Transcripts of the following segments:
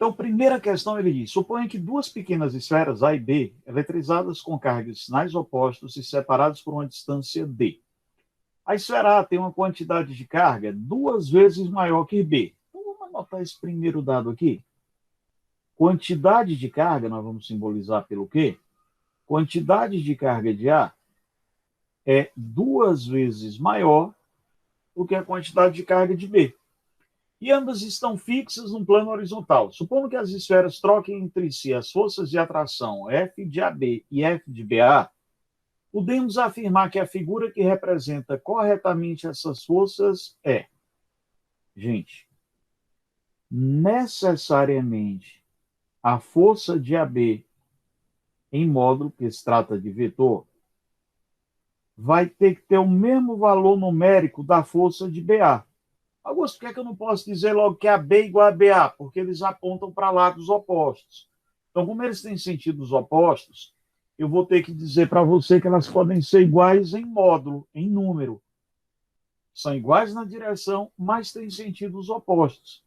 Então, primeira questão, ele diz, suponha que duas pequenas esferas, A e B, eletrizadas com cargas de sinais opostos e separadas por uma distância D. A esfera A tem uma quantidade de carga 2 vezes maior que B. Então, vamos anotar esse primeiro dado aqui. Quantidade de carga, nós vamos simbolizar pelo quê? Quantidade de carga de A é 2 vezes maior do que a quantidade de carga de B. E ambas estão fixas no plano horizontal. Supondo que as esferas troquem entre si as forças de atração F de AB e F de BA, podemos afirmar que a figura que representa corretamente essas forças é, gente, necessariamente a força de AB em módulo, que se trata de vetor, vai ter que ter o mesmo valor numérico da força de BA. Augusto, por que eu não posso dizer logo que AB é igual a BA? Porque eles apontam para lados opostos. Então, como eles têm sentidos opostos, eu vou ter que dizer para você que elas podem ser iguais em módulo, em número. São iguais na direção, mas têm sentidos opostos.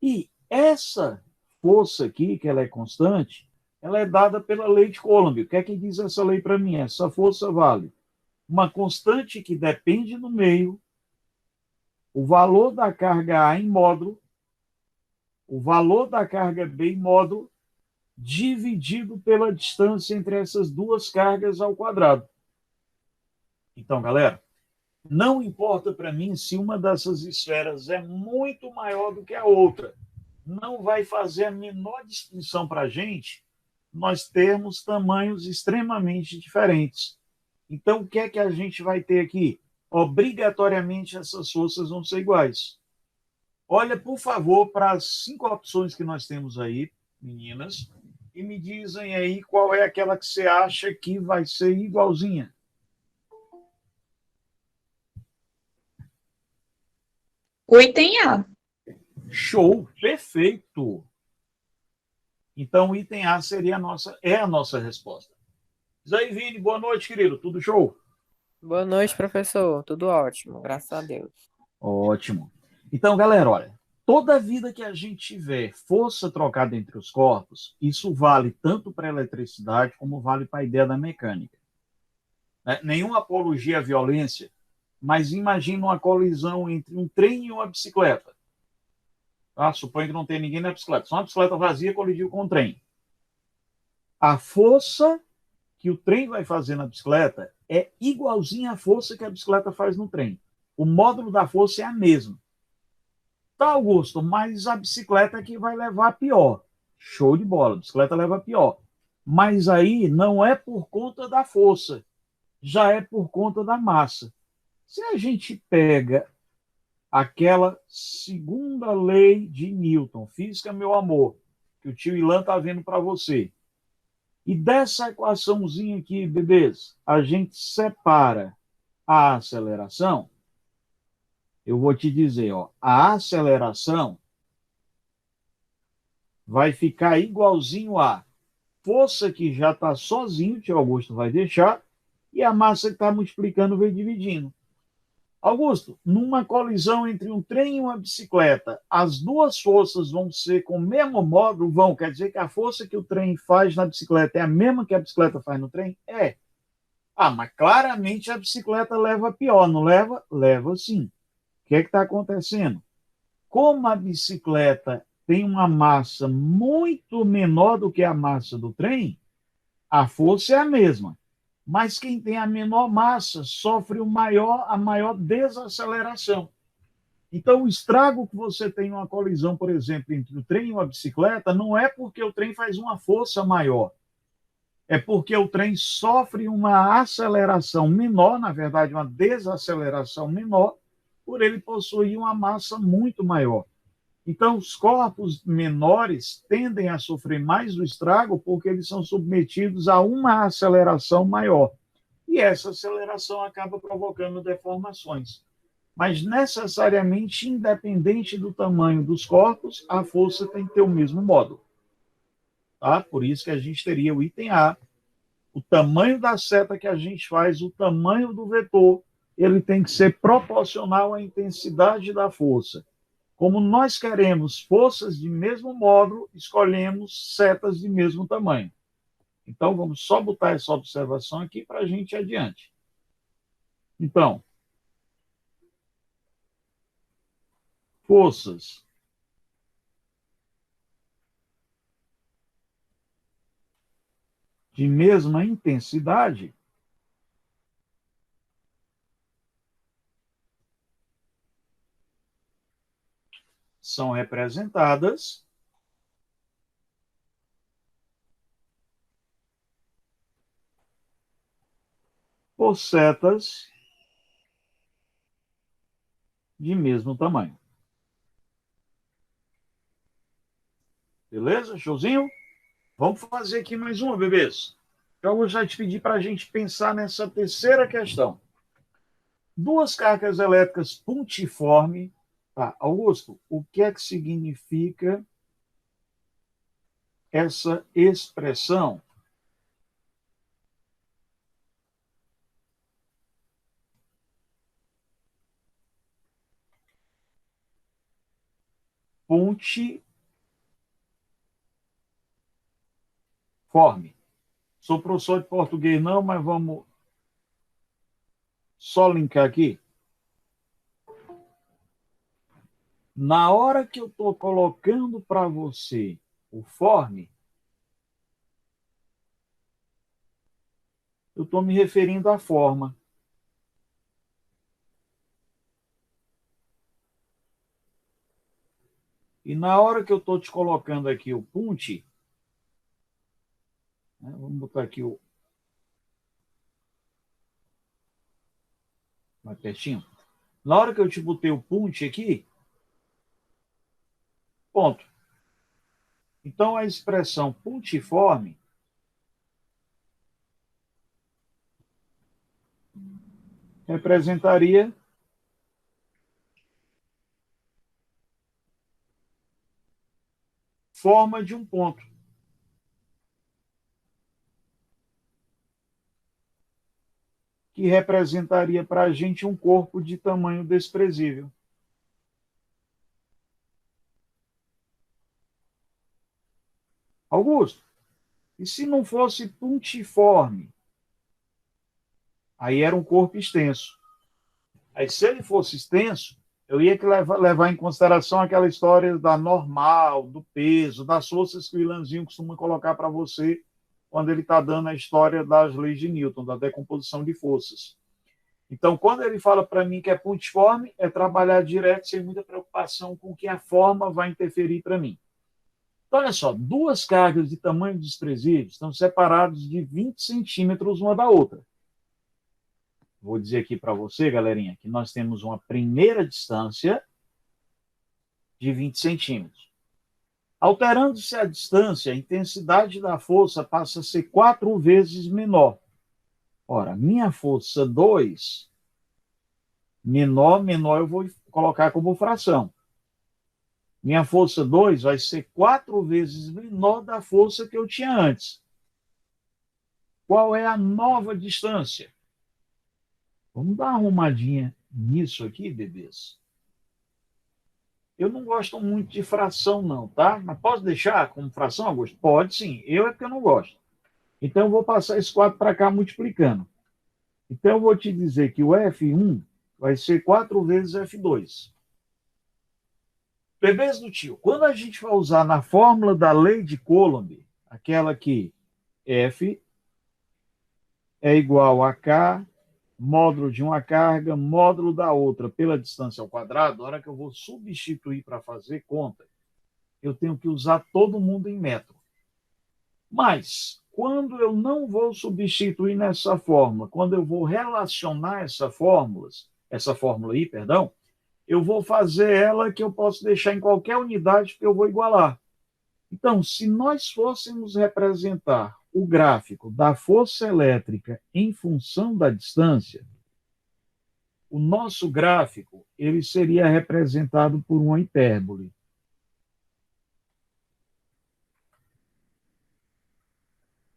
E essa força aqui, que ela é constante, ela é dada pela lei de Coulomb. O que é que diz essa lei para mim? Essa força vale uma constante que depende do meio, o valor da carga A em módulo, o valor da carga B em módulo, dividido pela distância entre essas duas cargas ao quadrado. Então, galera, não importa para mim se uma dessas esferas é muito maior do que a outra. Não vai fazer a menor distinção para a gente nós termos tamanhos extremamente diferentes. Então, o que é que a gente vai ter aqui? Obrigatoriamente, essas forças vão ser iguais. Olha, por favor, para as 5 opções que nós temos aí, meninas, e me dizem aí qual é aquela que você acha que vai ser igualzinha. O item A. Show, perfeito. Então, o item A seria a nossa resposta. Zé Vini, boa noite, querido. Tudo show? Boa noite, professor. Tudo ótimo, graças a Deus. Ótimo. Então, galera, olha, toda vida que a gente tiver força trocada entre os corpos, isso vale tanto para a eletricidade como vale para a ideia da mecânica. Nenhuma apologia à violência, mas imagina uma colisão entre um trem e uma bicicleta. Tá? Suponho que não tem ninguém na bicicleta. Só uma bicicleta vazia colidiu com o trem. A força que o trem vai fazer na bicicleta é igualzinha à força que a bicicleta faz no trem. O módulo da força é a mesma. Tá, Augusto, mas a bicicleta é que vai levar pior. Show de bola, a bicicleta leva pior. Mas aí não é por conta da força, já é por conta da massa. Se a gente pega aquela segunda lei de Newton, física, meu amor, que o tio Ilan está vendo para você, e dessa equaçãozinha aqui, bebês, a gente separa a aceleração, eu vou te dizer, ó, a aceleração vai ficar igualzinho a força que já está sozinho, o tio Augusto vai deixar, e a massa que está multiplicando vai dividindo. Augusto, numa colisão entre um trem e uma bicicleta, as duas forças vão ser com o mesmo módulo? Vão. Quer dizer que a força que o trem faz na bicicleta é a mesma que a bicicleta faz no trem? É. Ah, mas claramente a bicicleta leva pior, não leva? Leva sim. O que é que está acontecendo? Como a bicicleta tem uma massa muito menor do que a massa do trem, a força é a mesma. Mas quem tem a menor massa sofre a maior desaceleração. Então, o estrago que você tem numa colisão, por exemplo, entre o trem e uma bicicleta, não é porque o trem faz uma força maior. É porque o trem sofre uma aceleração menor, na verdade, uma desaceleração menor, por ele possuir uma massa muito maior. Então, os corpos menores tendem a sofrer mais do estrago porque eles são submetidos a uma aceleração maior. E essa aceleração acaba provocando deformações. Mas, necessariamente, independente do tamanho dos corpos, a força tem que ter o mesmo módulo. Tá? Por isso que a gente teria o item A, o tamanho da seta que a gente faz, o tamanho do vetor, ele tem que ser proporcional à intensidade da força. Como nós queremos forças de mesmo módulo, escolhemos setas de mesmo tamanho. Então, vamos só botar essa observação aqui para a gente ir adiante. Então, forças de mesma intensidade são representadas por setas de mesmo tamanho. Beleza? Showzinho? Vamos fazer aqui mais uma, bebês. Então, eu vou já te pedir para a gente pensar nessa terceira questão. Duas cargas elétricas pontiformes. Tá, Augusto, o que é que significa essa expressão? Pontiforme. Sou professor de português não, mas vamos só linkar aqui. Na hora que eu estou colocando para você o forme, eu estou me referindo à forma. E na hora que eu estou te colocando aqui o punch, né, vamos botar aqui o mais pertinho. Na hora que eu te botei o punch aqui, ponto. Então, a expressão puntiforme representaria forma de um ponto. Que representaria para a gente um corpo de tamanho desprezível. Augusto, e se não fosse puntiforme? Aí era um corpo extenso. Aí, se ele fosse extenso, eu ia que levar em consideração aquela história da normal, do peso, das forças que o Ilanzinho costuma colocar para você quando ele está dando a história das leis de Newton, da decomposição de forças. Então, quando ele fala para mim que é pontiforme, é trabalhar direto, sem muita preocupação com que a forma vai interferir para mim. Então, olha só, duas cargas de tamanho desprezível estão separadas de 20 centímetros uma da outra. Vou dizer aqui para você, galerinha, que nós temos uma primeira distância de 20 centímetros. Alterando-se a distância, a intensidade da força passa a ser 4 vezes menor. Ora, minha força 2, menor eu vou colocar como fração. Minha força 2 vai ser 4 vezes menor da força que eu tinha antes. Qual é a nova distância? Vamos dar uma arrumadinha nisso aqui, bebês. Eu não gosto muito de fração, não, tá? Mas posso deixar como fração, Augusto? Pode sim. Eu é porque eu não gosto. Então, eu vou passar esse 4 para cá multiplicando. Então, eu vou te dizer que o F1 vai ser 4 vezes F2. Bebês do tio, quando a gente vai usar na fórmula da lei de Coulomb, aquela que F é igual a K, módulo de uma carga, módulo da outra pela distância ao quadrado, na hora que eu vou substituir para fazer conta, eu tenho que usar todo mundo em metro. Mas, quando eu não vou substituir nessa fórmula, quando eu vou relacionar essa fórmula aí, perdão, eu vou fazer ela que eu posso deixar em qualquer unidade que eu vou igualar. Então, se nós fôssemos representar o gráfico da força elétrica em função da distância, o nosso gráfico ele seria representado por uma hipérbole.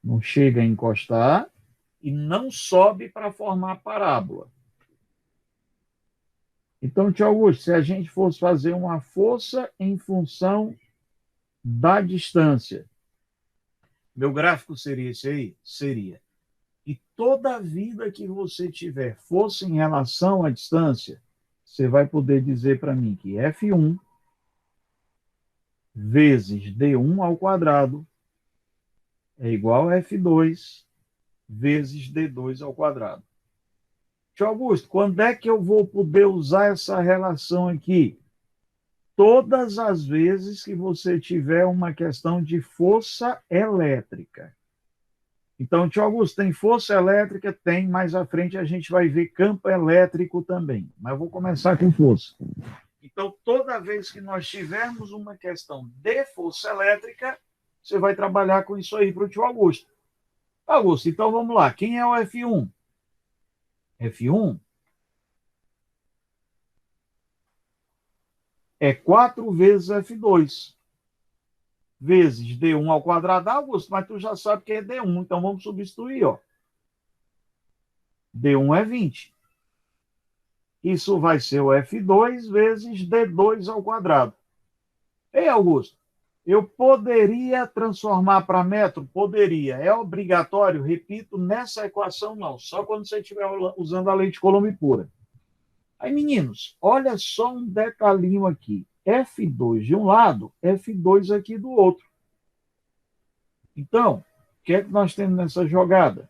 Não chega a encostar e não sobe para formar parábola. Então, tio Augusto, se a gente fosse fazer uma força em função da distância, meu gráfico seria esse aí? Seria. E toda a vida que você tiver força em relação à distância, você vai poder dizer para mim que F1 vezes D1 ao quadrado é igual a F2 vezes D2 ao quadrado. Tio Augusto, quando é que eu vou poder usar essa relação aqui? Todas as vezes que você tiver uma questão de força elétrica. Então, tio Augusto, tem força elétrica? Tem, mais à frente a gente vai ver campo elétrico também. Mas eu vou começar com força. Então, toda vez que nós tivermos uma questão de força elétrica, você vai trabalhar com isso aí para o tio Augusto. Augusto, então vamos lá. Quem é o F1? F1 é 4 vezes F2, vezes D1 ao quadrado. Augusto, mas tu já sabe que é D1, então vamos substituir, ó. D1 é 20. Isso vai ser o F2 vezes D2 ao quadrado. Ei, Augusto, eu poderia transformar para metro? Poderia. É obrigatório? Repito, nessa equação não. Só quando você estiver usando a lei de Coulomb pura. Aí, meninos, olha só um detalhinho aqui. F2 de um lado, F2 aqui do outro. Então, o que é que nós temos nessa jogada?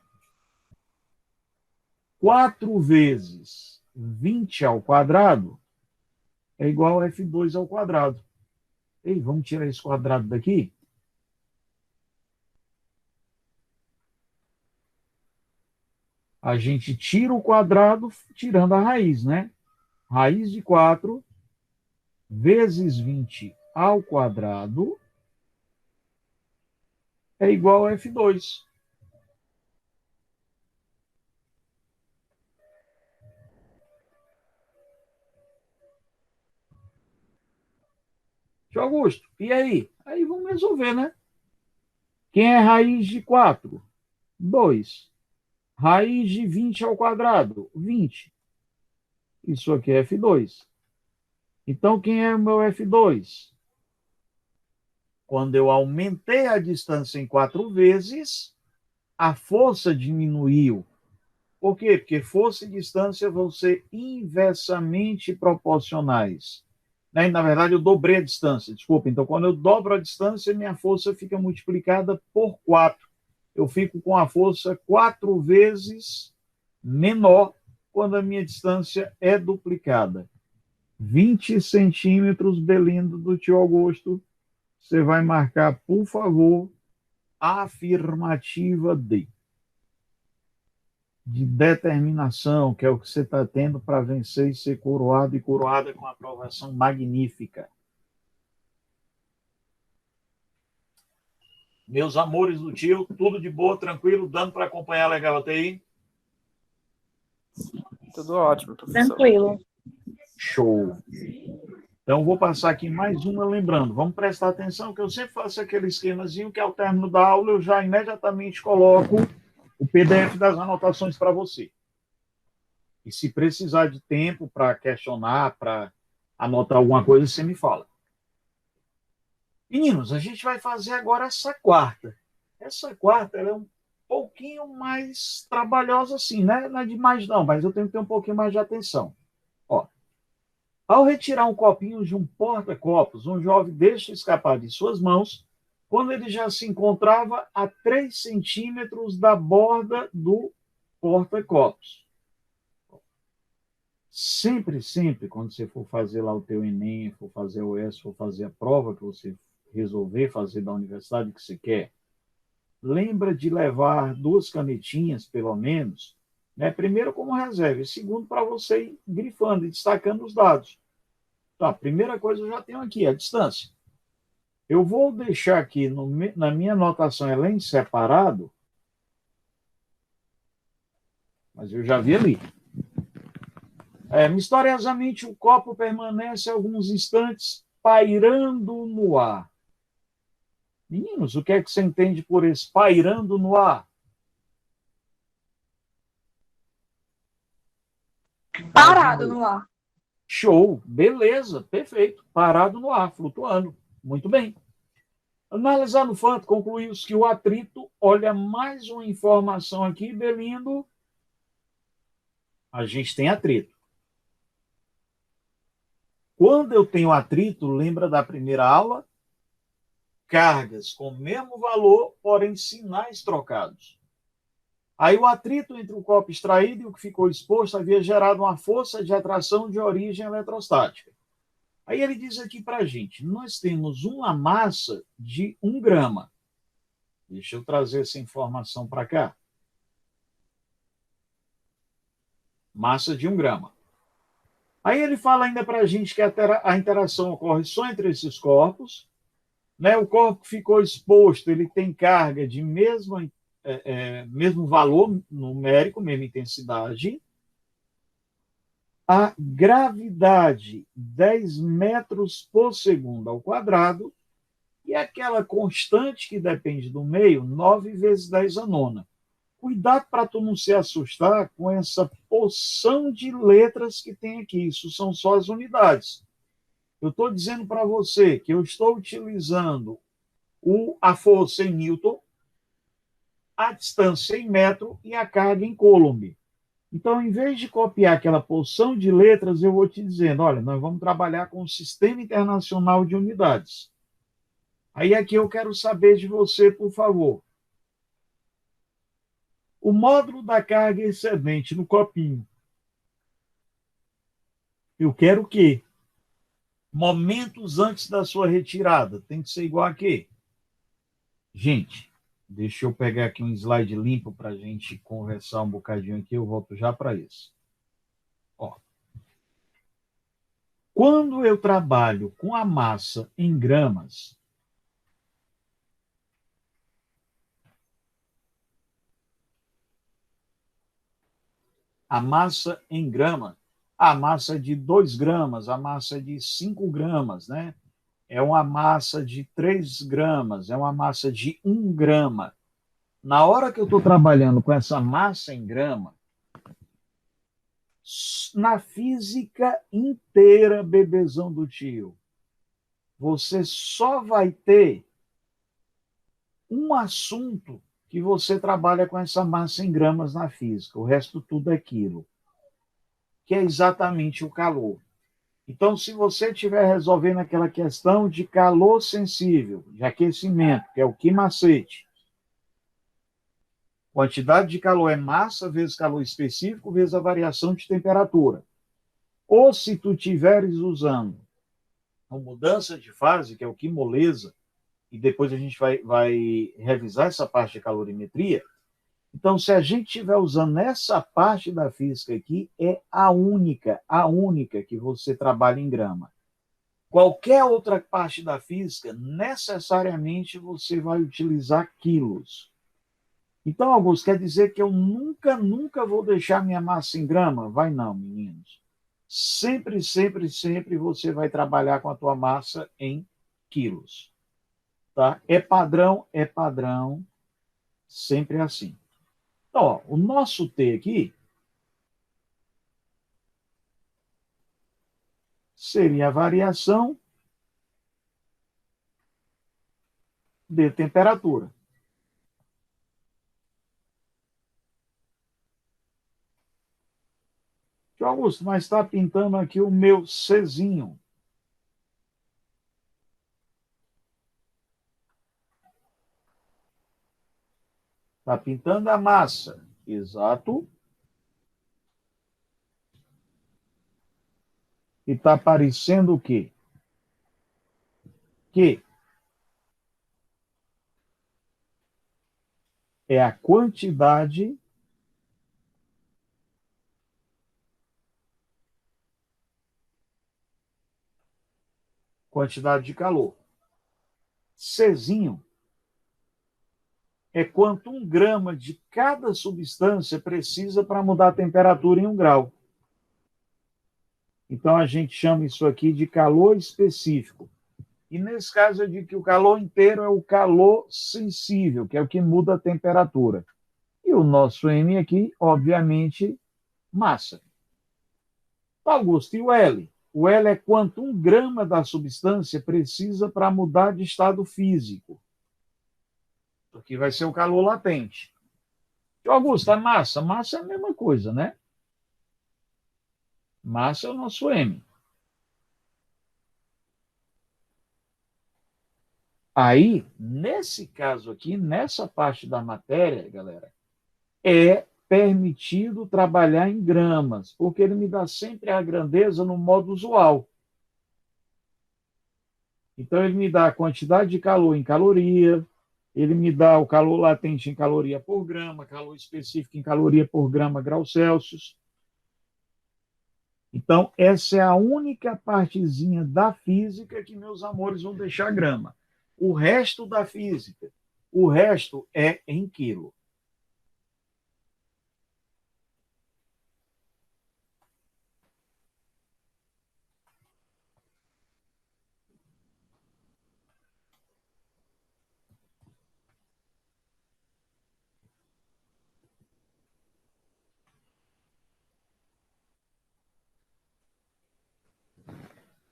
4 vezes 20 ao quadrado é igual a F2 ao quadrado. Ei, vamos tirar esse quadrado daqui? A gente tira o quadrado tirando a raiz, né? Raiz de 4 vezes 20 ao quadrado é igual a F2. Tio Augusto, e aí? Aí vamos resolver, né? Quem é raiz de 4? 2. Raiz de 20 ao quadrado? 20. Isso aqui é F2. Então, quem é o meu F2? Quando eu aumentei a distância em 4 vezes, a força diminuiu. Por quê? Porque força e distância vão ser inversamente proporcionais. Na verdade, eu dobrei a distância, desculpa. Então, quando eu dobro a distância, minha força fica multiplicada por 4. Eu fico com a força 4 vezes menor quando a minha distância é duplicada. 20 centímetros, Belindo do tio Augusto. Você vai marcar, por favor, a afirmativa D. De determinação, que é o que você está tendo para vencer e ser coroado e coroada com aprovação magnífica. Meus amores do tio, tudo de boa, tranquilo, dando para acompanhar legal até aí? Tudo ótimo, professor. Tranquilo. Show. Então, vou passar aqui mais uma, lembrando, vamos prestar atenção que eu sempre faço aquele esquemazinho que ao término da aula eu já imediatamente coloco o PDF das anotações para você. E se precisar de tempo para questionar, para anotar alguma coisa, você me fala. Meninos, a gente vai fazer agora essa quarta. Essa quarta ela é um pouquinho mais trabalhosa assim, né? Não é demais não, mas eu tenho que ter um pouquinho mais de atenção. Ó, ao retirar um copinho de um porta-copos, um jovem deixa escapar de suas mãos quando ele já se encontrava a 3 centímetros da borda do porta-copos. Sempre, sempre, quando você for fazer lá o teu Enem, for fazer o ES, for fazer a prova que você resolver fazer da universidade que você quer, lembra de levar 2 canetinhas, pelo menos, né? Primeiro como reserva, e segundo para você ir grifando e destacando os dados. Tá, a primeira coisa eu já tenho aqui, a distância. Eu vou deixar aqui na minha anotação, ela é em separado, mas eu já vi ali. Misteriosamente, o copo permanece alguns instantes pairando no ar. Meninos, o que é que você entende por esse pairando no ar? Parado no ar. Show, beleza, perfeito. Parado no ar, flutuando. Muito bem. Analisar no fato, concluiu-se que o atrito, olha mais uma informação aqui, Belindo, a gente tem atrito. Quando eu tenho atrito, lembra da primeira aula? Cargas com o mesmo valor, porém sinais trocados. Aí o atrito entre o copo extraído e o que ficou exposto havia gerado uma força de atração de origem eletrostática. Aí ele diz aqui para a gente, nós temos uma massa de 1 grama. Deixa eu trazer essa informação para cá. Massa de 1 grama. Aí ele fala ainda para a gente que a interação ocorre só entre esses corpos, né? O corpo que ficou exposto, ele tem carga de mesmo valor numérico, mesma intensidade. A gravidade, 10 metros por segundo ao quadrado, e aquela constante que depende do meio, 9 vezes 10 a nona. Cuidado para tu não se assustar com essa porção de letras que tem aqui. Isso são só as unidades. Eu estou dizendo para você que eu estou utilizando a força em Newton, a distância em metro e a carga em coulomb. Então, em vez de copiar aquela porção de letras, eu vou te dizendo, olha, nós vamos trabalhar com o Sistema Internacional de Unidades. Aí aqui eu quero saber de você, por favor. O módulo da carga excedente no copinho. Eu quero o quê? Momentos antes da sua retirada. Tem que ser igual a quê? Gente, deixa eu pegar aqui um slide limpo para a gente conversar um bocadinho aqui. Eu volto já para isso. Ó. Quando eu trabalho com a massa em gramas, a massa em grama, a massa de 2 gramas, a massa de 5 gramas, né? É uma massa de 3 gramas, é uma massa de 1 grama. Na hora que eu estou trabalhando com essa massa em grama, na física inteira, bebezão do tio, você só vai ter um assunto que você trabalha com essa massa em gramas na física, o resto tudo é quilo, que é exatamente o calor. Então, se você estiver resolvendo aquela questão de calor sensível, de aquecimento, que é o quimacete, quantidade de calor é massa vezes calor específico vezes a variação de temperatura. Ou se tu estiveres usando a mudança de fase, que é o quimolesa, e depois a gente vai revisar essa parte de calorimetria. Então, se a gente estiver usando essa parte da física aqui, é a única que você trabalha em grama. Qualquer outra parte da física, necessariamente você vai utilizar quilos. Então, Augusto, quer dizer que eu nunca vou deixar minha massa em grama? Vai não, meninos. Sempre você vai trabalhar com a tua massa em quilos. Tá? É padrão, sempre assim. Então, ó, o nosso T aqui seria a variação de temperatura. Tio Augusto, mas está pintando aqui o meu Czinho. Está pintando a massa. Exato. E está aparecendo o quê? Que é a quantidade de calor. Czinho é quanto 1 grama de cada substância precisa para mudar a temperatura em 1 grau. Então, a gente chama isso aqui de calor específico. E, nesse caso, eu digo que o calor inteiro é o calor sensível, que é o que muda a temperatura. E o nosso M aqui, obviamente, massa. Augusto, e o L? O L é quanto 1 grama da substância precisa para mudar de estado físico. Aqui vai ser o calor latente. Augusto, a massa? Massa é a mesma coisa, né? Massa é o nosso M. Aí, nesse caso aqui, nessa parte da matéria, galera, é permitido trabalhar em gramas, porque ele me dá sempre a grandeza no modo usual. Então, ele me dá a quantidade de calor em caloria, ele me dá o calor latente em caloria por grama, calor específico em caloria por grama, graus Celsius. Então, essa é a única partezinha da física que meus amores vão deixar grama. O resto da física, o resto é em quilo.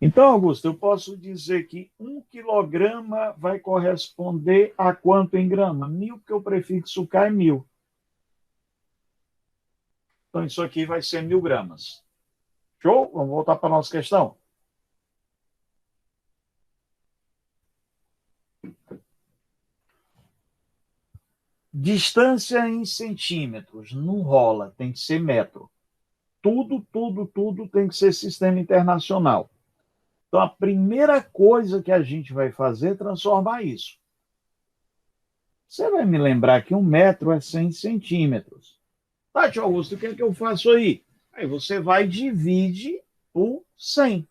Então, Augusto, eu posso dizer que 1 quilograma vai corresponder a quanto em grama? 1.000, porque o prefixo K é 1.000. Então, isso aqui vai ser 1.000 gramas. Show? Vamos voltar para a nossa questão. Distância em centímetros. Não rola, tem que ser metro. Tudo tem que ser sistema internacional. Então, a primeira coisa que a gente vai fazer é transformar isso. Você vai me lembrar que 1 metro é 100 centímetros. Tá, tio Augusto, o que é que eu faço aí? Aí você vai e divide por 100.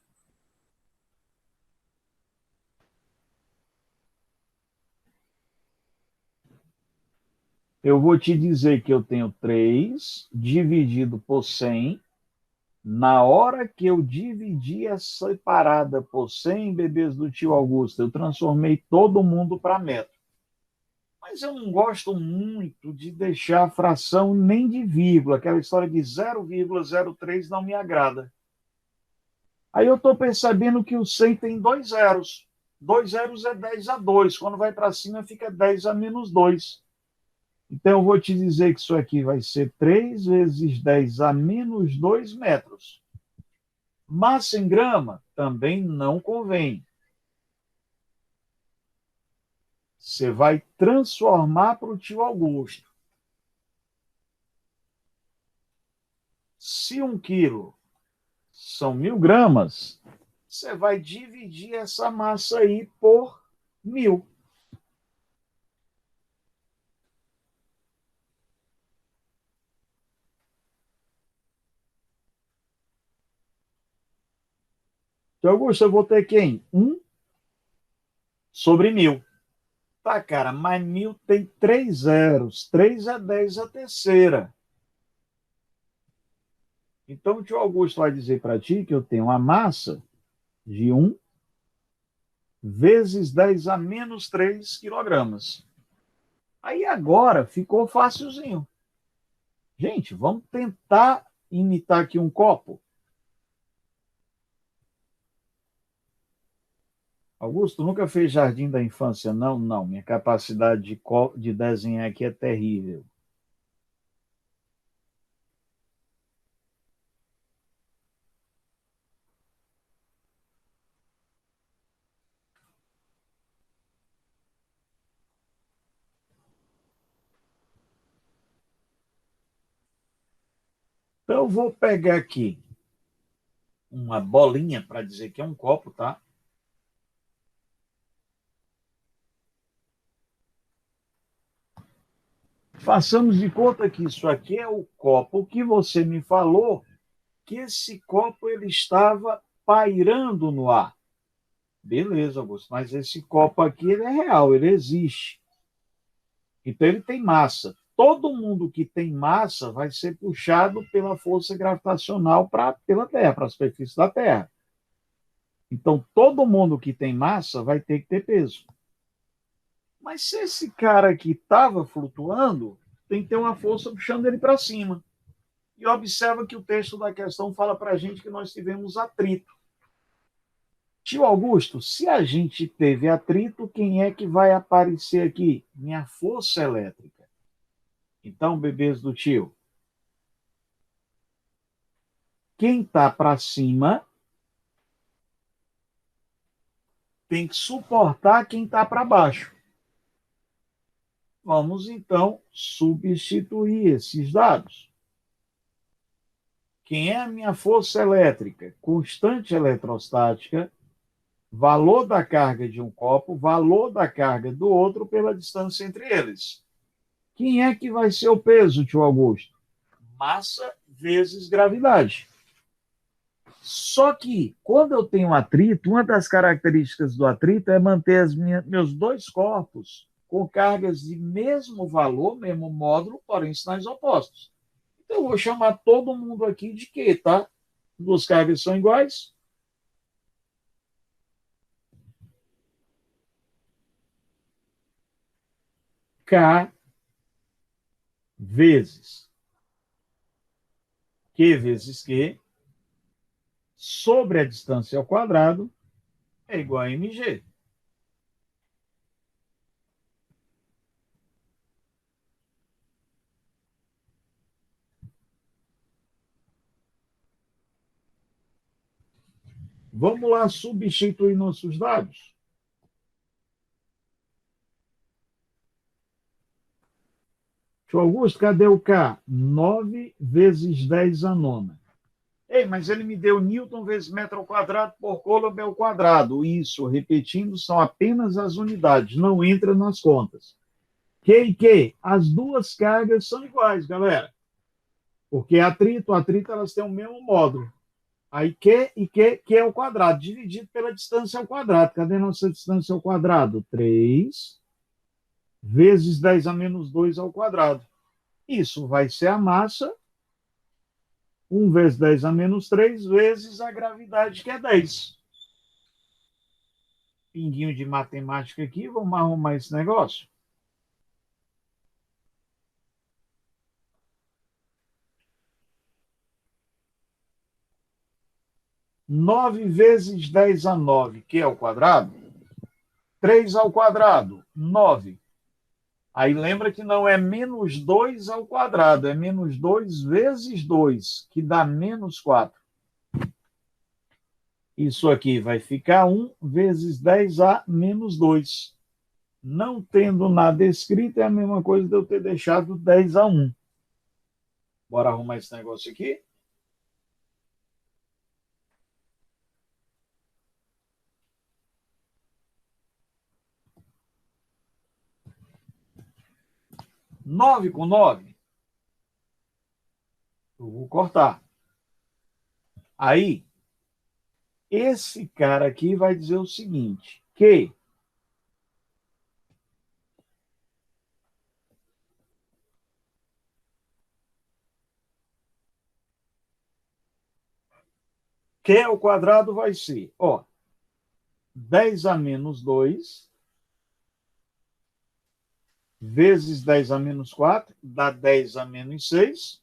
Eu vou te dizer que eu tenho 3 dividido por 100. Na hora que eu dividi essa parada por 100 bebês do tio Augusto, eu transformei todo mundo para metro. Mas eu não gosto muito de deixar fração nem de vírgula. Aquela história de 0,03 não me agrada. Aí eu estou percebendo que o 100 tem 2 zeros. 2 zeros é 10 a 2. Quando vai para cima, fica 10 a menos 2. Então, eu vou te dizer que isso aqui vai ser 3 vezes 10 a menos 2 metros. Massa em grama também não convém. Você vai transformar para o tio Augusto. Se 1 quilo são 1.000 gramas, você vai dividir essa massa aí por 1.000. Tio Augusto, eu vou ter quem? 1 sobre 1.000. Tá, cara, mas 1.000 tem 3 zeros. 3 é 10 a terceira. Então, o tio Augusto vai dizer para ti que eu tenho uma massa de 1 vezes 10 a menos 3 quilogramas. Aí agora ficou facilzinho. Gente, vamos tentar imitar aqui um copo. Augusto, nunca fez Jardim da Infância? Não, não. Minha capacidade de desenhar aqui é terrível. Então, eu vou pegar aqui uma bolinha para dizer que é um copo, tá? Façamos de conta que isso aqui é o copo que você me falou que esse copo ele estava pairando no ar. Beleza, Augusto, mas esse copo aqui ele é real, ele existe. Então ele tem massa. Todo mundo que tem massa vai ser puxado pela força gravitacional pela Terra, para a superfície da Terra. Então todo mundo que tem massa vai ter que ter peso. Mas se esse cara aqui estava flutuando, tem que ter uma força puxando ele para cima. E observa que o texto da questão fala para a gente que nós tivemos atrito. Tio Augusto, se a gente teve atrito, quem é que vai aparecer aqui? Minha força elétrica. Então, bebês do tio, quem está para cima tem que suportar quem está para baixo. Vamos, então, substituir esses dados. Quem é a minha força elétrica? Constante eletrostática, valor da carga de um copo, valor da carga do outro pela distância entre eles. Quem é que vai ser o peso, tio Augusto? Massa vezes gravidade. Só que, quando eu tenho atrito, uma das características do atrito é manter meus dois corpos com cargas de mesmo valor, mesmo módulo, porém sinais opostos. Então, eu vou chamar todo mundo aqui de quê, tá? Duas cargas são iguais. K vezes Q vezes Q sobre a distância ao quadrado é igual a mg. Vamos lá substituir nossos dados. Tio Augusto, cadê o K? 9 vezes 10 a nona. Ei, mas ele me deu Newton vezes metro ao quadrado por Coulomb ao quadrado. Isso, repetindo, são apenas as unidades, não entra nas contas. Q e Q, as duas cargas são iguais, galera. Porque atrito, elas têm o mesmo módulo. Aí Q e Q ao quadrado, dividido pela distância ao quadrado. Cadê nossa distância ao quadrado? 3 vezes 10 a menos 2 ao quadrado. Isso vai ser a massa, 1 vezes 10 a menos 3, vezes a gravidade, que é 10. Pinguinho de matemática aqui, vamos arrumar esse negócio. Nove vezes 10 a 9, que é o quadrado. 3 ao quadrado, 9. Aí lembra que não é menos 2 ao quadrado, é menos 2 vezes 2, que dá menos 4. Isso aqui vai ficar 1 vezes 10 a menos 2. Não tendo nada escrito, é a mesma coisa de eu ter deixado 10 a 1. Bora arrumar esse negócio aqui? Nove com 9. Eu vou cortar. Aí, esse cara aqui vai dizer o seguinte, que Q ao quadrado vai ser, 10 a menos 2 vezes 10 a menos 4, dá 10 a menos 6.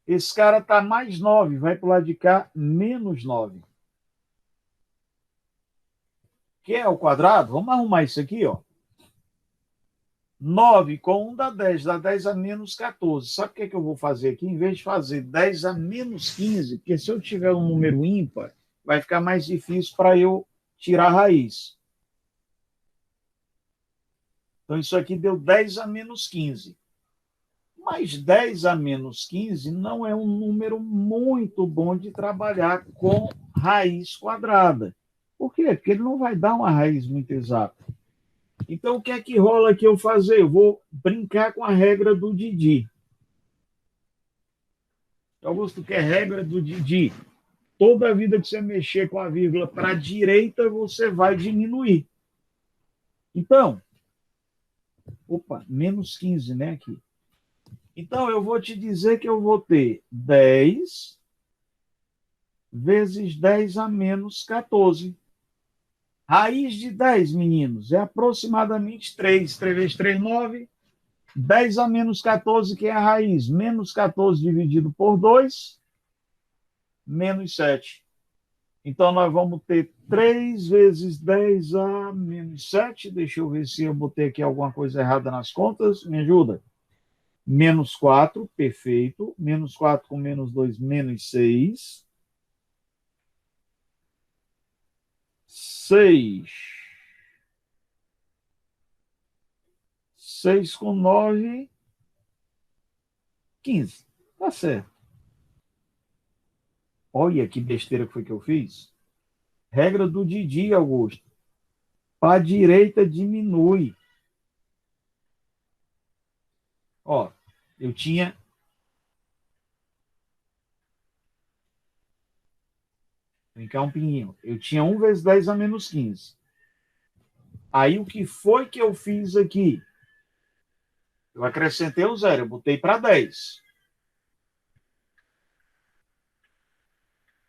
Esse cara está mais 9, vai para o lado de cá, menos 9. Q ao quadrado, vamos arrumar isso aqui, 9 com 1 dá 10 a menos 14. Sabe o que eu vou fazer aqui? Em vez de fazer 10 a menos 15, porque se eu tiver um número ímpar, vai ficar mais difícil para eu tirar a raiz. Então, isso aqui deu 10 a menos 15. Mas 10 a menos 15 não é um número muito bom de trabalhar com raiz quadrada. Por quê? Porque ele não vai dar uma raiz muito exata. Então, o que é que rola aqui eu fazer? Eu vou brincar com a regra do Didi. Augusto, que é a regra do Didi? Toda vida que você mexer com a vírgula para a direita, você vai diminuir. Então, menos 15, né, aqui. Então, eu vou te dizer que eu vou ter 10 vezes 10 a menos 14. Raiz de 10, meninos, é aproximadamente 3. 3 vezes 3, 9. 10 a menos 14, que é a raiz? Menos 14 dividido por 2, menos 7. Então, nós vamos ter 3 vezes 10A menos 7. Deixa eu ver se eu botei aqui alguma coisa errada nas contas. Me ajuda. Menos 4, perfeito. Menos 4 com menos 2, menos 6. 6. 6 com 9, 15. Tá certo. Olha que besteira que foi que eu fiz. Regra do Didi, Augusto. Para a direita diminui. Ó, eu tinha... Vem cá um pinguinho. Eu tinha 1 vezes 10 a menos 15. Aí, o que foi que eu fiz aqui? Eu acrescentei o zero, eu botei para 10.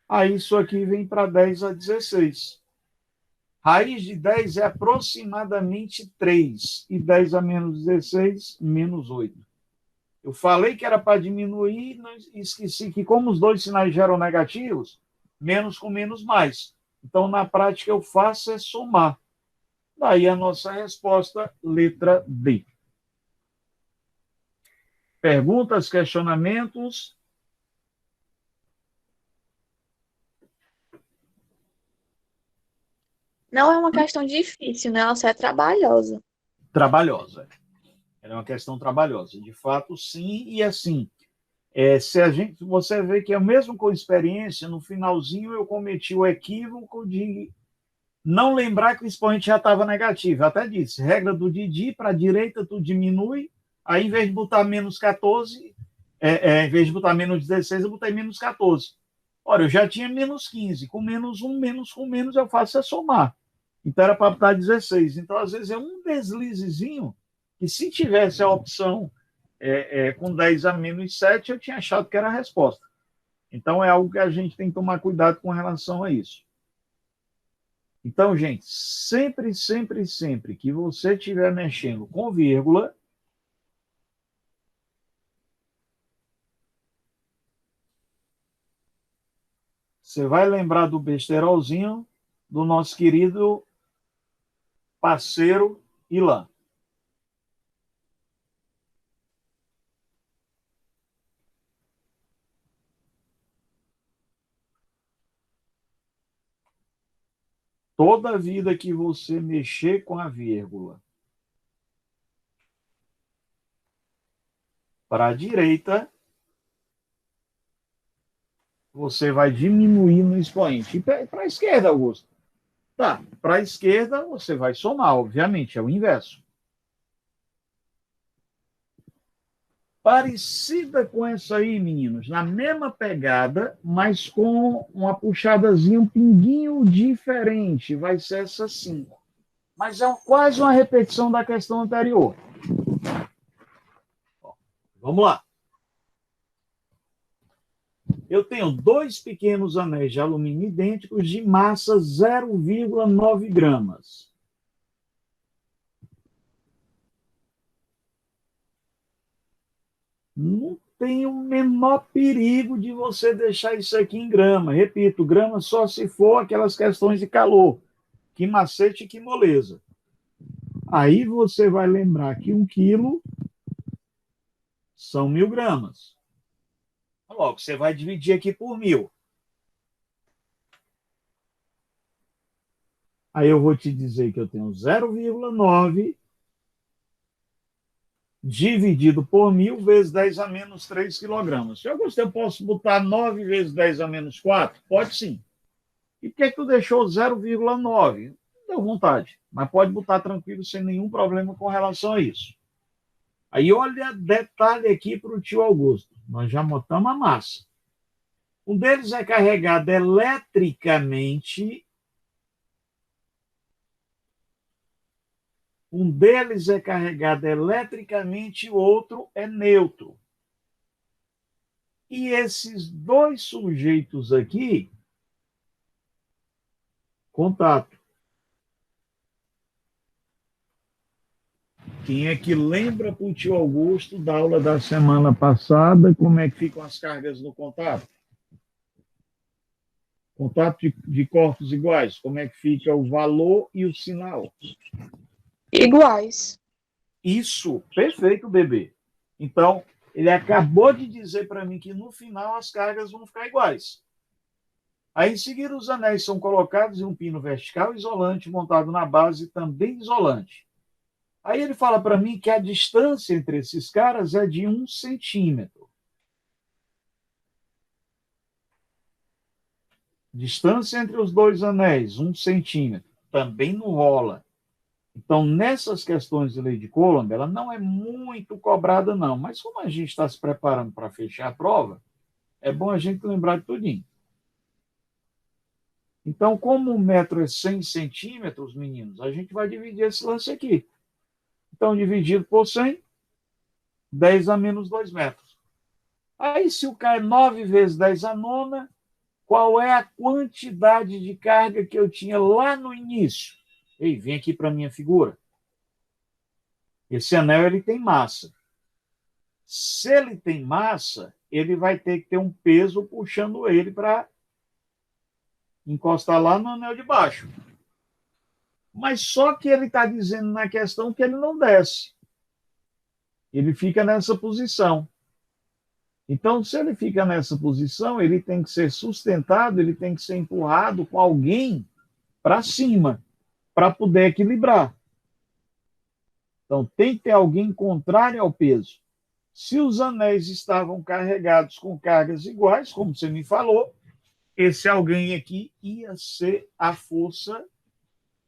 Aí, isso aqui vem para 10 a 16. Raiz de 10 é aproximadamente 3. E 10 a menos 16, menos 8. Eu falei que era para diminuir, esqueci que como os dois sinais geram negativos, menos com menos mais. Então, na prática, eu faço é somar. Daí a nossa resposta, letra D. Perguntas, questionamentos? Não é uma questão difícil, né? Ela só é trabalhosa. Trabalhosa. Ela é uma questão trabalhosa. De fato, sim, e assim. Se a gente, você vê que é mesmo com experiência, no finalzinho eu cometi o equívoco de não lembrar que o expoente já estava negativo. Eu até disse, regra do Didi, para a direita tu diminui, aí em vez de botar menos 14, em vez de botar menos 16, eu botei menos 14. Ora, eu já tinha menos 15, com menos 1, menos com menos eu faço é somar. Então era para botar 16. Então, às vezes, é um deslizezinho que se tivesse a opção com 10 a menos 7, eu tinha achado que era a resposta. Então, é algo que a gente tem que tomar cuidado com relação a isso. Então, gente, sempre, sempre, sempre que você estiver mexendo com vírgula, você vai lembrar do besterolzinho do nosso querido parceiro Ilan. Toda vida que você mexer com a vírgula para a direita, você vai diminuir no expoente. E para a esquerda, Augusto? Tá, para a esquerda você vai somar, obviamente, é o inverso. Parecida com essa aí, meninos, na mesma pegada, mas com uma puxadazinha, um pinguinho diferente, vai ser essa 5. Mas é quase uma repetição da questão anterior. Vamos lá. Eu tenho 2 pequenos anéis de alumínio idênticos de massa 0,9 gramas. Não tem o menor perigo de você deixar isso aqui em grama. Repito, grama só se for aquelas questões de calor, que macete e que moleza. Aí você vai lembrar que 1 quilo são 1.000 gramas. Logo, você vai dividir aqui por 1.000. Aí eu vou te dizer que eu tenho 0,9 dividido por 1.000 vezes 10 a menos 3 quilogramas. Se eu posso botar 9 vezes 10 a menos 4? Pode sim. E por que tu deixou 0,9? Deu vontade, mas pode botar tranquilo, sem nenhum problema com relação a isso. Aí olha detalhe aqui para o tio Augusto. Nós já botamos a massa. Um deles é carregado eletricamente. Um deles é carregado eletricamente e o outro é neutro. E esses 2 sujeitos aqui, contato. Quem é que lembra para o tio Augusto da aula da semana passada como é que ficam as cargas no contato? Contato de corpos iguais, como é que fica o valor e o sinal? Iguais. Isso, perfeito, bebê. Então, ele acabou de dizer para mim que no final as cargas vão ficar iguais. Aí, em seguida, os anéis são colocados em um pino vertical isolante montado na base também isolante. Aí ele fala para mim que a distância entre esses caras é de 1 centímetro. Distância entre os dois anéis, 1 centímetro. Também não rola. Então, nessas questões de lei de Coulomb, ela não é muito cobrada, não. Mas como a gente está se preparando para fechar a prova, é bom a gente lembrar de tudinho. Então, como o metro é 100 centímetros, meninos, a gente vai dividir esse lance aqui. Então, dividido por 100, 10 a menos 2 metros. Aí, se o K é 9 vezes 10 a nona, qual é a quantidade de carga que eu tinha lá no início? Ei, vem aqui para a minha figura. Esse anel ele tem massa. Se ele tem massa, ele vai ter que ter um peso puxando ele para encostar lá no anel de baixo. Mas só que ele está dizendo na questão que ele não desce. Ele fica nessa posição. Então, se ele fica nessa posição, ele tem que ser sustentado, ele tem que ser empurrado com alguém para cima, para poder equilibrar. Então, tem que ter alguém contrário ao peso. Se os anéis estavam carregados com cargas iguais, como você me falou, esse alguém aqui ia ser a força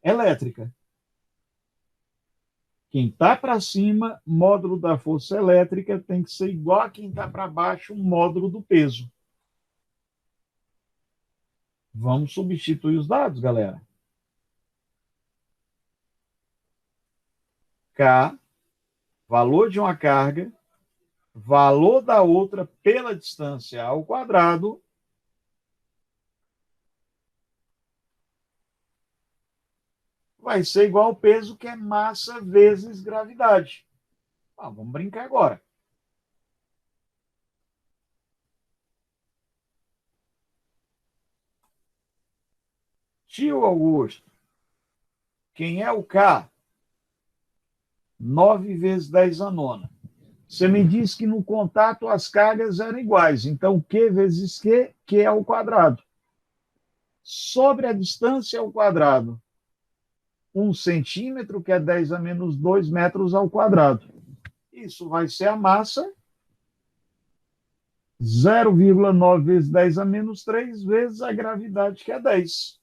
elétrica. Quem está para cima, módulo da força elétrica tem que ser igual a quem está para baixo, um módulo do peso. Vamos substituir os dados, galera. K, valor de uma carga, valor da outra pela distância ao quadrado, vai ser igual ao peso, que é massa vezes gravidade. Vamos brincar agora. Tio Augusto, quem é o K? 9 vezes 10 a nona. Você me disse que no contato as cargas eram iguais. Então, Q vezes Q é ao quadrado. Sobre a distância ao quadrado, 1 centímetro, que é 10 a menos 2 metros ao quadrado. Isso vai ser a massa, 0,9 vezes 10 a menos 3 vezes a gravidade, que é 10.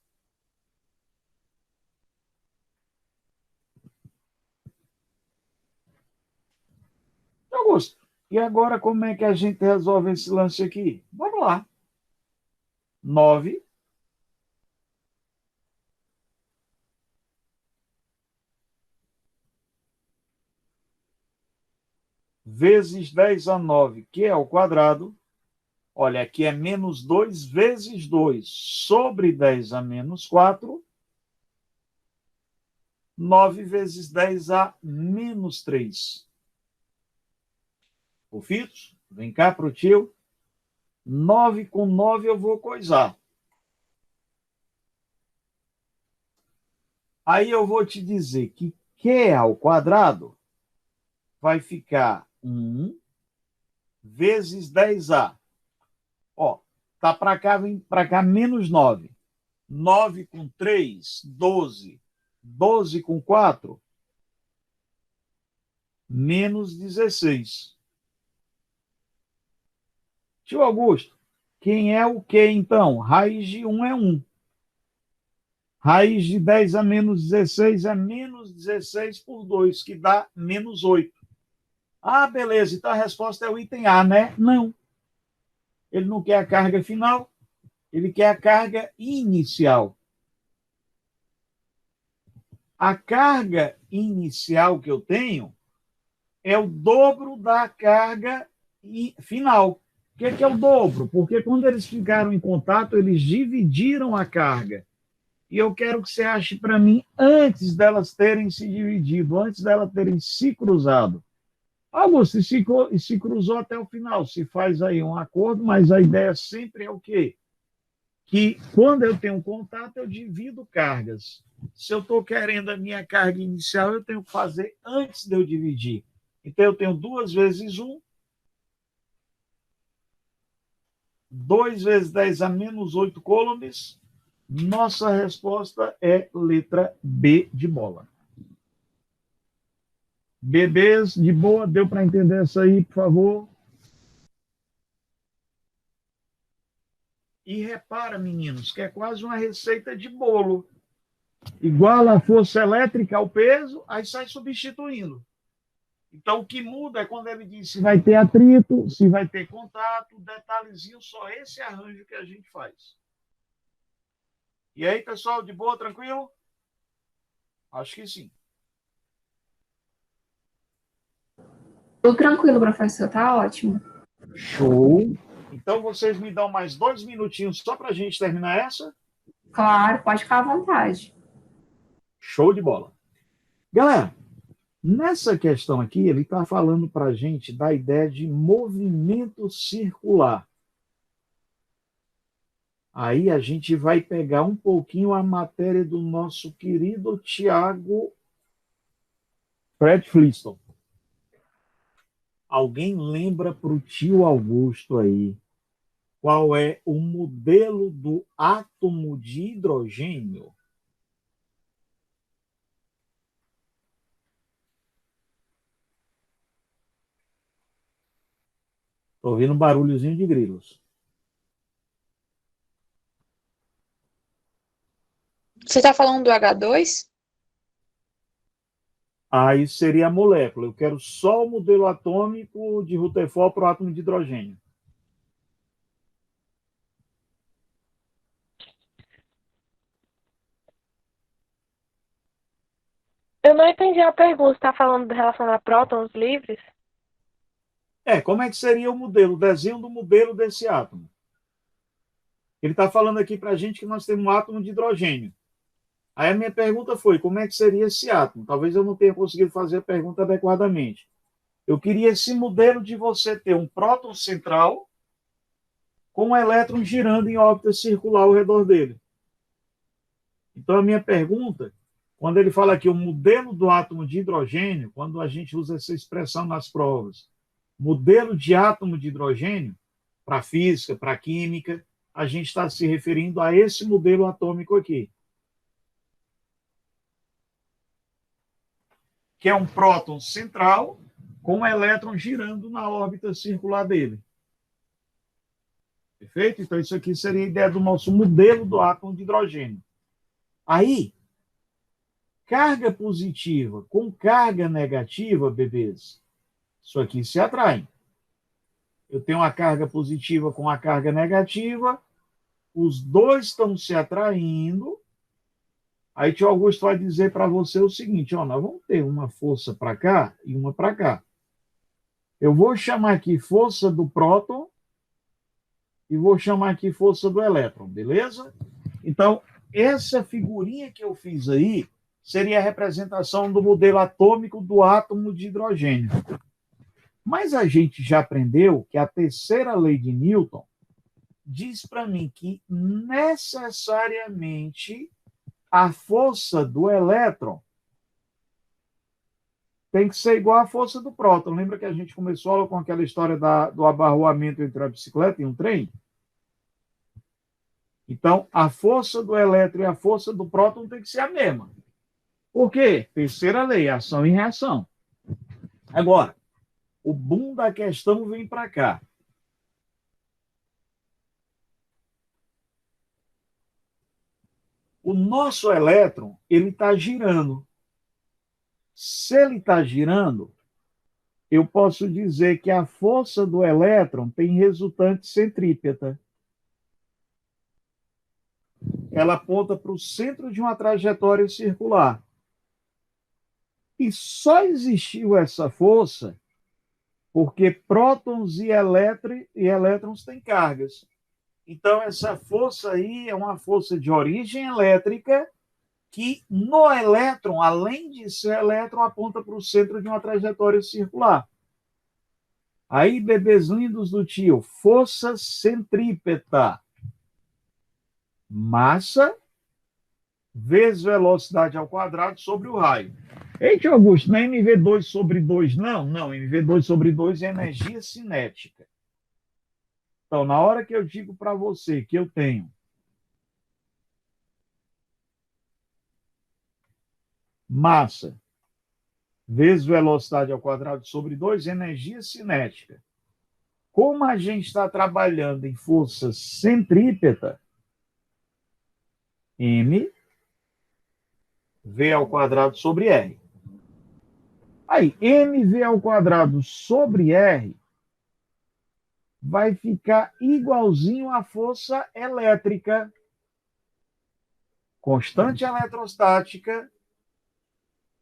Augusto, e agora como é que a gente resolve esse lance aqui? Vamos lá. 9 vezes 10 a 9, que é ao quadrado. Olha, aqui é menos 2 vezes 2 sobre 10 a menos 4. 9 vezes 10 a menos 3. Confitos? Vem cá para o tio. 9 com 9 eu vou coisar. Aí eu vou te dizer que Q ao quadrado vai ficar 1 vezes 10A. Ó, tá para cá, vem para cá menos 9. 9 com 3, 12. 12 com 4, menos 16. Tio Augusto, quem é o Q, então? Raiz de 1 é 1. Raiz de 10 a menos 16 é menos 16 por 2, que dá menos 8. Ah, beleza, então a resposta é o item A, né? Não. Ele não quer a carga final, ele quer a carga inicial. A carga inicial que eu tenho é o dobro da carga final. O que é o dobro? Porque quando eles ficaram em contato, eles dividiram a carga. E eu quero que você ache para mim antes delas terem se dividido, antes delas terem se cruzado. Augusto, se cruzou até o final, se faz aí um acordo, mas a ideia sempre é o quê? que quando eu tenho contato, eu divido cargas. Se eu estou querendo a minha carga inicial, eu tenho que fazer antes de eu dividir. Então, eu tenho 2 vezes 1, 2 vezes 10 a menos 8 coulombs. Nossa resposta é letra B de bola. Bebês, de boa, deu para entender essa aí, por favor? E repara, meninos, que é quase uma receita de bolo. Igual a força elétrica ao peso, aí sai substituindo. Então, o que muda é quando ele diz se vai ter atrito, se vai ter contato, detalhezinho, só esse arranjo que a gente faz. E aí, pessoal, de boa, tranquilo? Acho que sim. Tudo tranquilo, professor, tá ótimo. Show. Então, vocês me dão mais 2 minutinhos só para a gente terminar essa? Claro, pode ficar à vontade. Show de bola. Galera, nessa questão aqui, ele está falando para a gente da ideia de movimento circular. Aí a gente vai pegar um pouquinho a matéria do nosso querido Tiago Fred Flintstone. Alguém lembra para o tio Augusto aí qual é o modelo do átomo de hidrogênio? Estou ouvindo um barulhozinho de grilos. Você está falando do H2? Aí seria a molécula. Eu quero só o modelo atômico de Rutherford para o átomo de hidrogênio. Eu não entendi a pergunta. Você está falando em relação a prótons livres? Como é que seria o modelo, o desenho do modelo desse átomo? Ele está falando aqui para a gente que nós temos um átomo de hidrogênio. Aí a minha pergunta foi, como é que seria esse átomo? Talvez eu não tenha conseguido fazer a pergunta adequadamente. Eu queria esse modelo de você ter um próton central com um elétron girando em órbita circular ao redor dele. Então a minha pergunta, quando ele fala aqui o modelo do átomo de hidrogênio, quando a gente usa essa expressão nas provas, modelo de átomo de hidrogênio, para física, para química, a gente está se referindo a esse modelo atômico aqui. Que é um próton central com um elétron girando na órbita circular dele. Perfeito? Então, isso aqui seria a ideia do nosso modelo do átomo de hidrogênio. Aí, carga positiva com carga negativa, bebês, isso aqui se atrai. Eu tenho uma carga positiva com a carga negativa, os dois estão se atraindo. Aí tio Augusto vai dizer para você o seguinte, ó, nós vamos ter uma força para cá e uma para cá. Eu vou chamar aqui força do próton e vou chamar aqui força do elétron, beleza? Então, essa figurinha que eu fiz aí seria a representação do modelo atômico do átomo de hidrogênio. Mas a gente já aprendeu que a terceira lei de Newton diz para mim que necessariamente a força do elétron tem que ser igual à força do próton. Lembra que a gente começou com aquela história do abarroamento entre a bicicleta e um trem? Então, a força do elétron e a força do próton tem que ser a mesma. Por quê? Terceira lei, ação e reação. Agora, o boom da questão vem para cá. O nosso elétron, ele está girando. Se ele está girando, eu posso dizer que a força do elétron tem resultante centrípeta. Ela aponta para o centro de uma trajetória circular. E só existiu essa força porque prótons e elétrons têm cargas. Então, essa força aí é uma força de origem elétrica que no elétron, além de ser elétron, aponta para o centro de uma trajetória circular. Aí, bebês lindos do tio, força centrípeta. Massa vezes velocidade ao quadrado sobre o raio. Eita, Augusto, não é mv2 sobre 2, não? Não, mv2 sobre 2 é energia cinética. Então, na hora que eu digo para você que eu tenho massa vezes velocidade ao quadrado sobre 2, energia cinética. Como a gente está trabalhando em força centrípeta, M V ao quadrado sobre R. Aí, mv ao quadrado sobre R vai ficar igualzinho à força elétrica, constante eletrostática,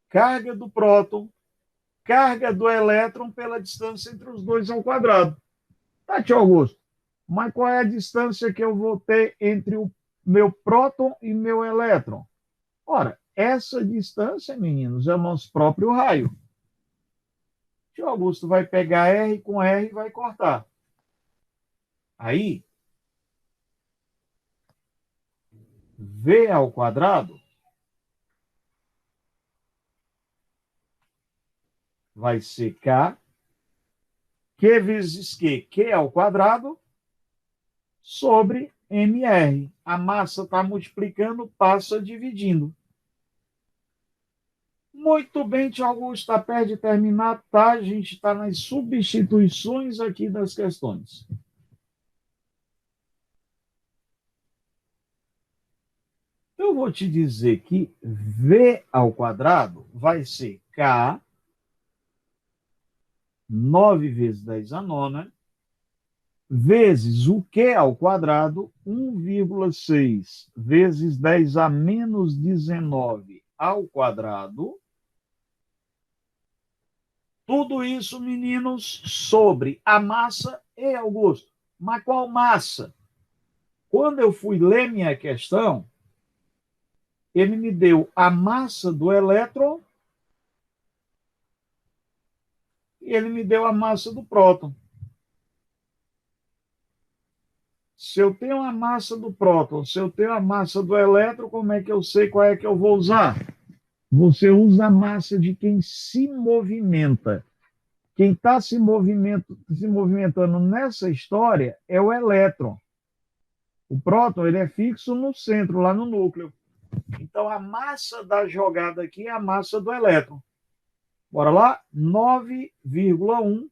carga do próton, carga do elétron pela distância entre os dois ao quadrado. Tá, tio Augusto? Mas qual é a distância que eu vou ter entre o meu próton e meu elétron? Ora, essa distância, meninos, é o nosso próprio raio. Tio Augusto vai pegar R com R e vai cortar. Aí, V ao quadrado vai ser K, Q vezes Q ao quadrado, sobre MR. A massa está multiplicando, passa dividindo. Muito bem, tio Augusto, está perto de terminar, tá? A gente está nas substituições aqui das questões. Eu vou te dizer que V ao quadrado vai ser K, 9 vezes 10 a nona, vezes o Q ao quadrado, 1,6 vezes 10 a menos 19 ao quadrado. Tudo isso, meninos, sobre a massa e Augusto. Mas qual massa? Quando eu fui ler minha questão, ele me deu a massa do elétron e ele me deu a massa do próton. Se eu tenho a massa do próton, se eu tenho a massa do elétron, como é que eu sei qual é que eu vou usar? Você usa a massa de quem se movimenta. Quem está se movimentando nessa história é o elétron. O próton ele é fixo no centro, lá no núcleo. Então, a massa da jogada aqui é a massa do elétron. Bora lá? 9,1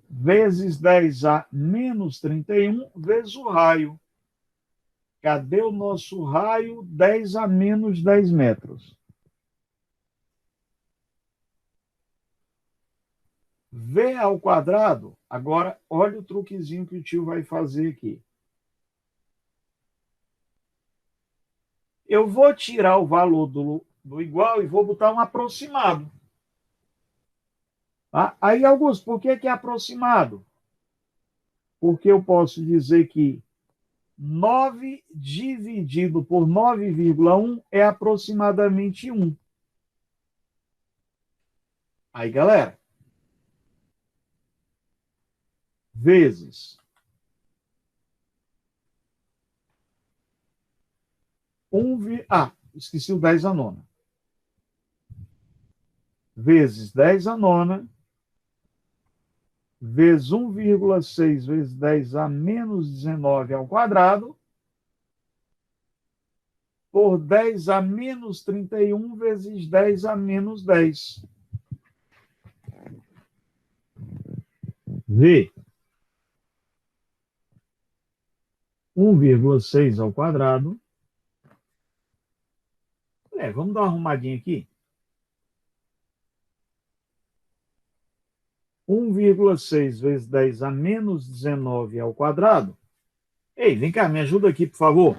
vezes 10 a menos 31 vezes o raio. Cadê o nosso raio? 10 a menos 10 metros. V ao quadrado. Agora, olha o truquezinho que o tio vai fazer aqui. Eu vou tirar o valor do igual e vou botar um aproximado. Tá? Aí, Augusto, por que é aproximado? Porque eu posso dizer que 9 dividido por 9,1 é aproximadamente 1. Aí, galera, vezes 1, esqueci o 10 a nona. Vezes 10 a nona, vezes 1,6 vezes 10 a menos 19 ao quadrado, por 10 a menos 31 vezes 10 a menos 10. V. 1,6 ao quadrado. Vamos dar uma arrumadinha aqui. 1,6 vezes 10 a menos 19 ao quadrado. Ei, vem cá, me ajuda aqui, por favor.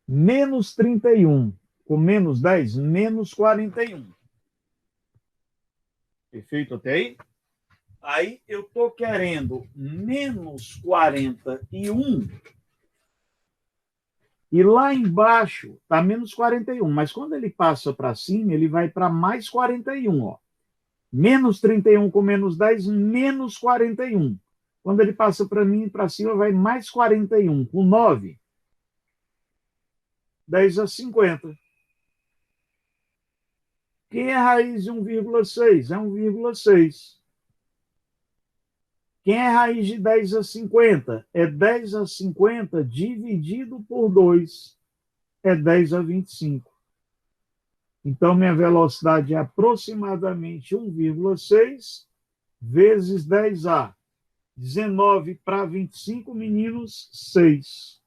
Menos 31 com menos 10, menos 41. Perfeito até aí? Aí eu estou querendo menos 41. E lá embaixo está menos 41. Mas quando ele passa para cima, ele vai para mais 41. Ó. Menos 31 com menos 10, menos 41. Quando ele passa para mim, para cima, vai mais 41. Com 9, 10 a 50. Quem é raiz de 1,6? É 1,6. Quem é raiz de 10 a 50? É 10 a 50 dividido por 2. É 10 a 25. Então, minha velocidade é aproximadamente 1,6 vezes 10A. 19 para 25, meninos, 6.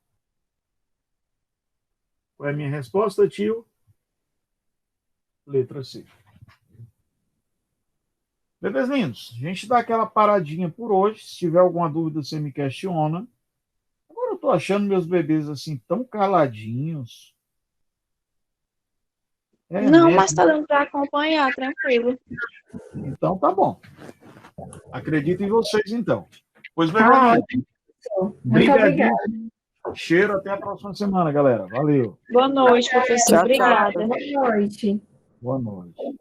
Qual é a minha resposta, tio? Letra C. Bebezinhos, a gente dá aquela paradinha por hoje. Se tiver alguma dúvida, você me questiona. Agora eu tô achando meus bebês assim tão caladinhos. Não, mesmo? mas tá dando para acompanhar, tranquilo. Então tá bom. Acredito em vocês, então. Pois, Tá bebezinhos, ótimo. Muito brigadinho. obrigada. Cheiro, até a próxima semana, galera. Valeu. Boa noite, professor. Tchau, tchau. Obrigada. Boa noite. Boa noite.